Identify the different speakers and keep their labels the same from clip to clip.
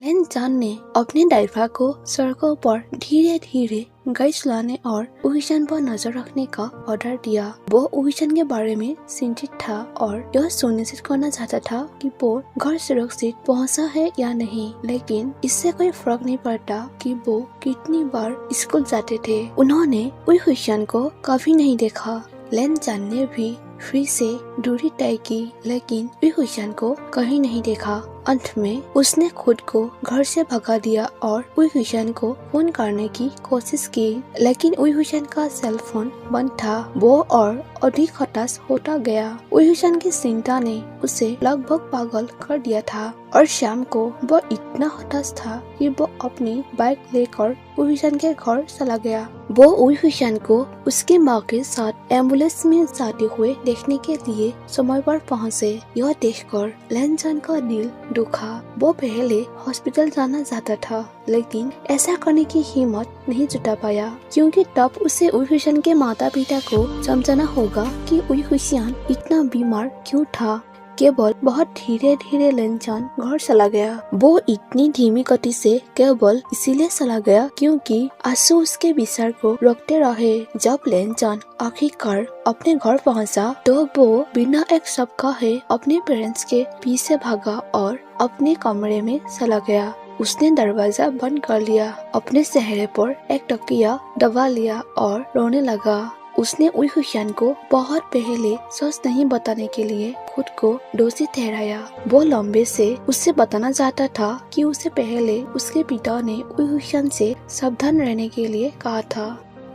Speaker 1: लेन जान ने अपने ड्राइवर को सड़कों पर धीरे धीरे गाड़ी चलाने और उहिशन पर नजर रखने का ऑर्डर दिया। वो उहिशन के बारे में चिंतित था और यह सुनिश्चित करना चाहता था कि वो घर सुरक्षित पहुंचा है या नहीं, लेकिन इससे कोई फर्क नहीं पड़ता कि वो कितनी बार स्कूल जाते थे। उन्होंने उहिशन को कभी नहीं देखा। लेन जान ने भी फिर से दूरी तय की, लेकिन उहिशन को कहीं नहीं देखा। अंत में उसने खुद को घर से भगा दिया और उहिशन को फोन करने की कोशिश की, लेकिन उहिशन का सेल फोन बंद था। वो और अधिक हताश होता गया। उहिशन की चिंता ने उसे लगभग पागल कर दिया था और शाम को वो इतना हताश था कि वो अपनी बाइक लेकर उहिशन के घर चला गया। वो उहिशन को उसकी माँ के साथ एम्बुलेंस में जाते हुए देखने के लिए समय पर पहुँचे। यह देखकर लेन जान का दिल दुखा। वो पहले हॉस्पिटल जाना चाहता था, लेकिन ऐसा करने की हिम्मत नहीं जुटा पाया, क्योंकि तब उसे उहिशन के माता पिता को समझाना होगा कि उहिशन इतना बीमार क्यों था। केवल बहुत धीरे धीरे लेन जान घर चला गया। वो इतनी धीमी गति से केवल इसीलिए चला गया क्योंकि आंसू उसके विचार को रोकते रहे। जब लेन जान आखिरकार अपने घर पहुंचा, तो वो बिना एक शब्द कहे अपने पेरेंट्स के पीछे भागा और अपने कमरे में चला गया। उसने दरवाजा बंद कर लिया, अपने चेहरे पर एक तकिया दबा लिया और रोने लगा। उसने उहिशन को बहुत पहले सच नहीं बताने के लिए खुद को दोषी ठहराया। वो लंबे से उससे बताना चाहता था कि उससे पहले उसके पिता ने उहिशन से सावधान रहने के लिए कहा था,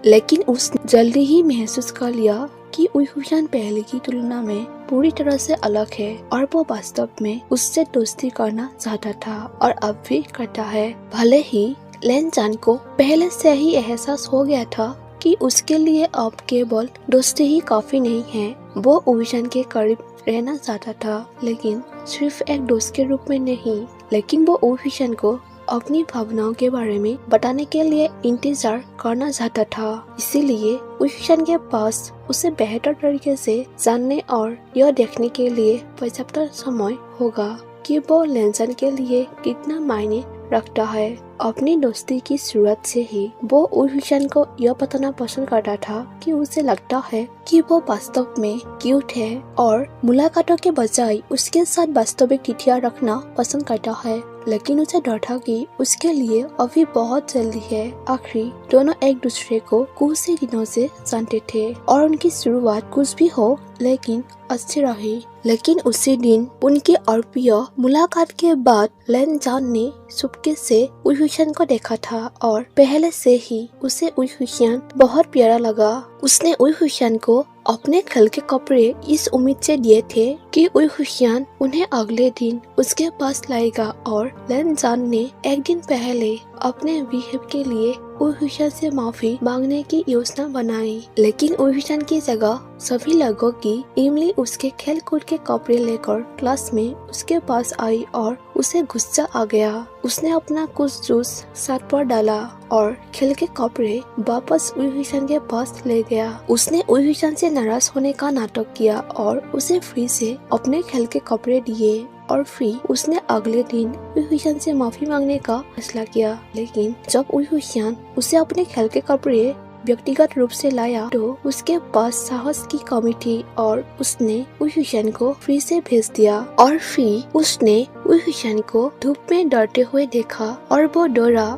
Speaker 1: लेकिन उसने जल्दी ही महसूस कर लिया कि उहिशन पहले की तुलना में पूरी तरह से अलग है और वो वास्तव में उससे दोस्ती करना चाहता था और अब भी करता है। भले ही लेन जान को पहले से ही एहसास हो गया था कि उसके लिए अब केवल दोस्ती ही काफी नहीं है। वो उहिशन के करीब रहना चाहता था, लेकिन सिर्फ एक दोस्त के रूप में नहीं। लेकिन वो उहिशन को अपनी भावनाओं के बारे में बताने के लिए इंतजार करना चाहता था। इसीलिए उहिशन के पास उसे बेहतर तरीके से जानने और यह देखने के लिए पर्याप्त समय होगा कि वो लेन जान के लिए कितना मायने रखता है। अपनी दोस्ती की शुरुआत से ही वो उहिशन को यह बताना पसंद करता था कि उसे लगता है कि वो वास्तव में क्यूट है और मुलाकातों के बजाय उसके साथ वास्तविक तिथियां रखना पसंद करता है, लेकिन उसे डर था कि उसके लिए अभी बहुत जल्दी है। आखिरी दोनों एक दूसरे को कुछ ही दिनों से जानते थे और उनकी शुरुआत कुछ भी हो लेकिन अच्छी रही। लेकिन उसी दिन उनकी अप्रिय मुलाकात के बाद लेन जान ने चुपके से उहिशन को देखा था और पहले से ही उसे उहिशन बहुत प्यारा लगा। उसने उहिशन को अपने खेल के कपड़े इस उम्मीद से दिए थे कि उहिशन उन्हें अगले दिन उसके पास लाएगा और लेन जान ने एक दिन पहले अपने बिहेव के लिए उहिशन से माफी मांगने की योजना बनाई। लेकिन उहिशन की जगह सभी लोगों की इमली उसके खेल कूद के कपड़े लेकर क्लास में उसके पास आई और उसे गुस्सा आ गया। उसने अपना कुछ जूस साथ पर डाला और खेल के कपड़े वापस उहिशन के पास ले गया। उसने उहिशन से नाराज होने का नाटक किया और उसे फिर से अपने खेल के कपड़े दिए और फिर उसने अगले दिन उहिशन से माफी मांगने का फैसला किया। लेकिन जब उहिशन उसे अपने खेल के कपड़े व्यक्तिगत रूप से लाया तो उसके पास साहस की कमी थी और उसने उहिशन को फिर से भेज दिया। और फिर उसने उहिशन को धूप में डरते हुए देखा और वो डरा।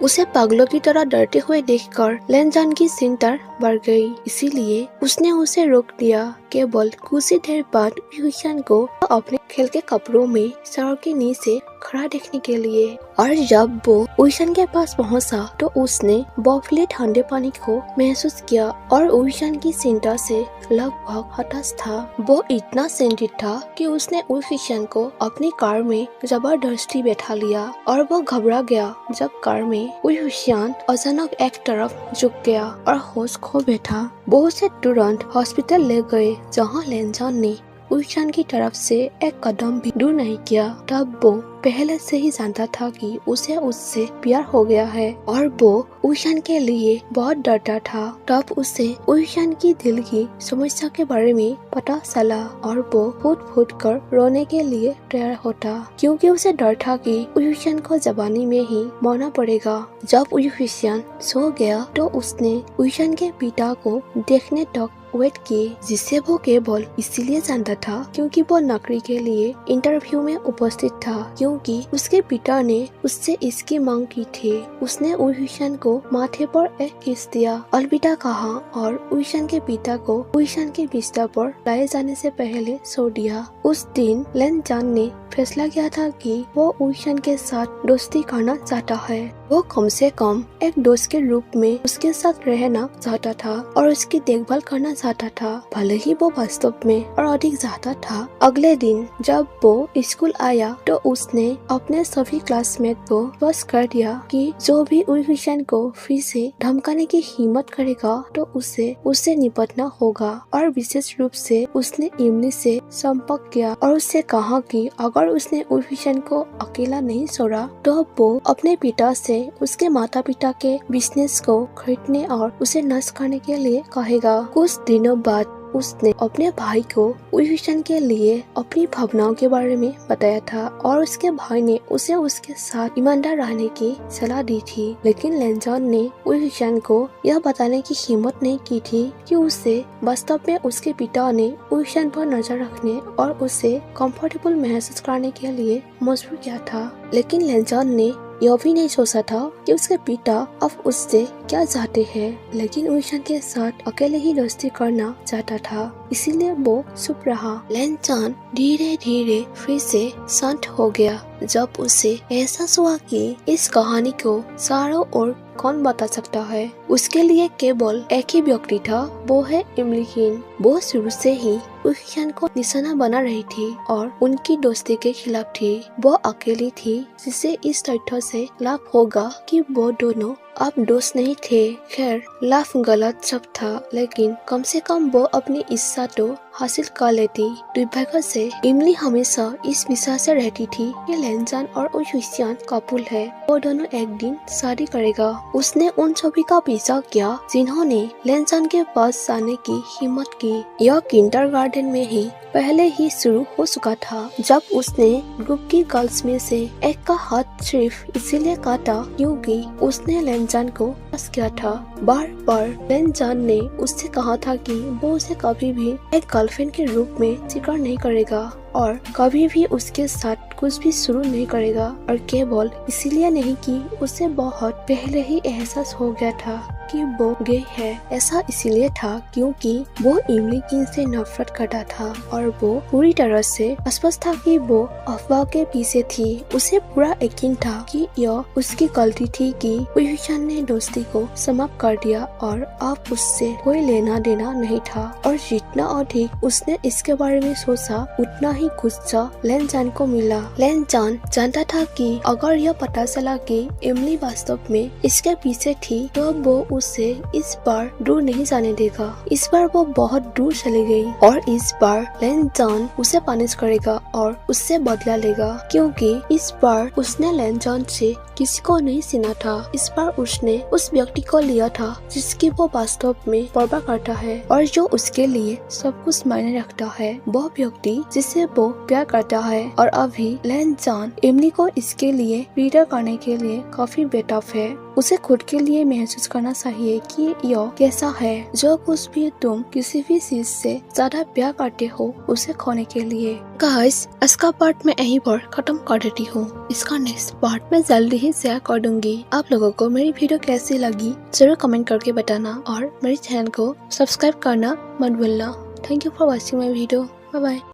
Speaker 1: उसे पागलों की तरह डरते हुए देखकर लेन जान की चिंता बढ़ गई। इसीलिए उसने उसे रोक दिया। केवल कुछ ही देर बाद उहिशन को अपने खेल के कपड़ों में सड़क के नीचे खड़ा देखने के लिए। और जब वो उहिशन के पास पहुंचा तो उसने बर्फीले ठंडे पानी को महसूस किया और उहिशन की चिंता से लगभग हताश था। वो इतना चिंतित था कि उसने उहिशन को अपनी कार में जबरदस्ती बैठा लिया और वो घबरा गया जब कार में उहिशन अचानक एक तरफ झुक गया और होश खो बैठा। वो उसे तुरंत हॉस्पिटल ले गए, जहां लेन जान ने उहिशन की तरफ से एक कदम भी दूर नहीं किया। तब वो पहले से ही जानता था कि उसे उससे प्यार हो गया है और वो उइशान के लिए बहुत डरता था। तब उसे उइशान की दिल की समस्या के बारे में पता चला और वो फूट फूट कर रोने के लिए तैयार होता, क्योंकि उसे डर था कि उइशान को जवानी में ही मरना पड़ेगा। जब उइशान सो गया तो उसने उइशान के पिता को देखने तक वेट किए, जिसे वो केवल इसीलिए जानता था क्योंकि वो नौकरी के लिए इंटरव्यू में उपस्थित था, क्योंकि उसके पिता ने उससे इसकी मांग की थी। उसने उइशान को माथे पर एक किस दिया, अलविदा कहा और उइशान के पिता को उइशान के बिस्तर पर लाए जाने से पहले सो दिया। उस दिन लेन जान ने फैसला किया था कि वो उइशान के साथ दोस्ती करना चाहता है। वो कम से कम एक दोस्त के रूप में उसके साथ रहना चाहता था और उसकी देखभाल करना चाहता था, भले ही वो वास्तव में और अधिक चाहता था। अगले दिन जब वो स्कूल आया तो उसने अपने सभी क्लासमेट को बस कर दिया कि जो भी उइशान को फिर से धमकाने की हिम्मत करेगा तो उससे निपटना होगा। और विशेष रूप से उसने इमली से संपर्क किया और उससे कहा कि अगर उसने उइशान को अकेला नहीं छोड़ा तो वो अपने पिता से उसके माता पिता के बिजनेस को खरीदने और उसे नष्ट करने के लिए कहेगा। कुछ दिनों बाद उसने अपने भाई को उइशान के लिए अपनी भावनाओं के बारे में बताया था और उसके भाई ने उसे उसके साथ ईमानदार रहने की सलाह दी थी, लेकिन लेनजॉन ने उइशान को यह बताने की हिम्मत नहीं की थी कि उसे वास्तव में उसके पिता ने उइशान पर नजर रखने और उसे कंफर्टेबल महसूस करने के लिए मजबूर किया था। लेकिन लेनजॉन ने यह भी नहीं सोचा था कि उसके पिता अब उससे क्या चाहते हैं, लेकिन उइशान के साथ अकेले ही दोस्ती करना चाहता था, इसीलिए वो चुप रहा। लेनजॉन धीरे धीरे फिर से शांत हो गया जब उसे एहसास हुआ कि इस कहानी को चारों ओर कौन बता सकता है। उसके लिए केवल एक ही व्यक्ति था, वो है इमली। वो शुरू से ही उइशान को निशाना बना रही थी और उनकी दोस्ती के खिलाफ थी। वो अकेली थी जिसे इस तथ्य से लाभ होगा कि वो दोनों अब दोस्त नहीं थे। खैर, लाभ गलत सब था, लेकिन कम से कम वो अपनी इच्छा तो हासिल कर लेती। दुर्भाग्य से इमली हमेशा इस विचार से रहती थी कि लेनजॉन और उइशान कपल है, वो दोनों एक दिन शादी करेगा। उसने उन सभी का पीछा किया जिन्होंने लेनजॉन के पास जाने की हिम्मत की। यह किंडरगार्टन में ही पहले ही शुरू हो चुका था, जब उसने ग्रुप की गर्ल्स में से एक का हाथ सिर्फ इसीलिए काटा क्योंकि उसने लेनजॉन को पास किया था। बार बार लेनजॉन ने उससे कहा था कि वो उसे कभी भी एक गर्लफ्रेंड के रूप में स्वीकार नहीं करेगा और कभी भी उसके साथ कुछ भी शुरू नहीं करेगा, और केवल इसीलिए नहीं कि उसे बहुत पहले ही एहसास हो गया था कि वो गे है। ऐसा इसलिए था क्योंकि वो इमली किन से नफरत करता था और वो पूरी तरह से स्पष्ट था कि वो अफवाह के पीछे थी। उसे पूरा यकीन था कि यह उसकी गलती थी कि उइशान ने दोस्ती को समाप्त कर दिया और अब उससे कोई लेना देना नहीं था। और जितना अधिक उसने इसके बारे में सोचा उतना ही गुस्सा लेनजॉन को मिला। लेनजॉन जानता था कि अगर यह पता चला कि इमली वास्तव में इसके पीछे थी तो वो उसे इस बार दूर नहीं जाने देगा। इस बार वो बहुत दूर चली गई और इस बार लेनजॉन उसे पनिश करेगा और उससे बदला लेगा, क्योंकि इस बार उसने लेनजॉन से किसी को नहीं सुना था। इस बार उसने उस व्यक्ति को लिया था जिसकी वो वास्तव में परवाह करता है और जो उसके लिए सब कुछ मायने रखता है। वो व्यक्ति जिसे वो प्यार करता है और अभी लेनजॉन इमली को इसके लिए रीडर करने के लिए काफी बेताब है। उसे खुद के लिए महसूस करना चाहिए कि यह कैसा है जो कुछ भी तुम किसी भी चीज से ज्यादा प्यार करते हो उसे खोने के लिए। गाइस, इसका पार्ट में यहीं पर खत्म कर देती हूँ। इसका नेक्स्ट पार्ट में जल्दी ही शेयर कर दूंगी। आप लोगों को मेरी वीडियो कैसी लगी जरूर कमेंट करके बताना और मेरे चैनल को सब्सक्राइब करना मत भूलना। Thank you for watching my video. Bye bye.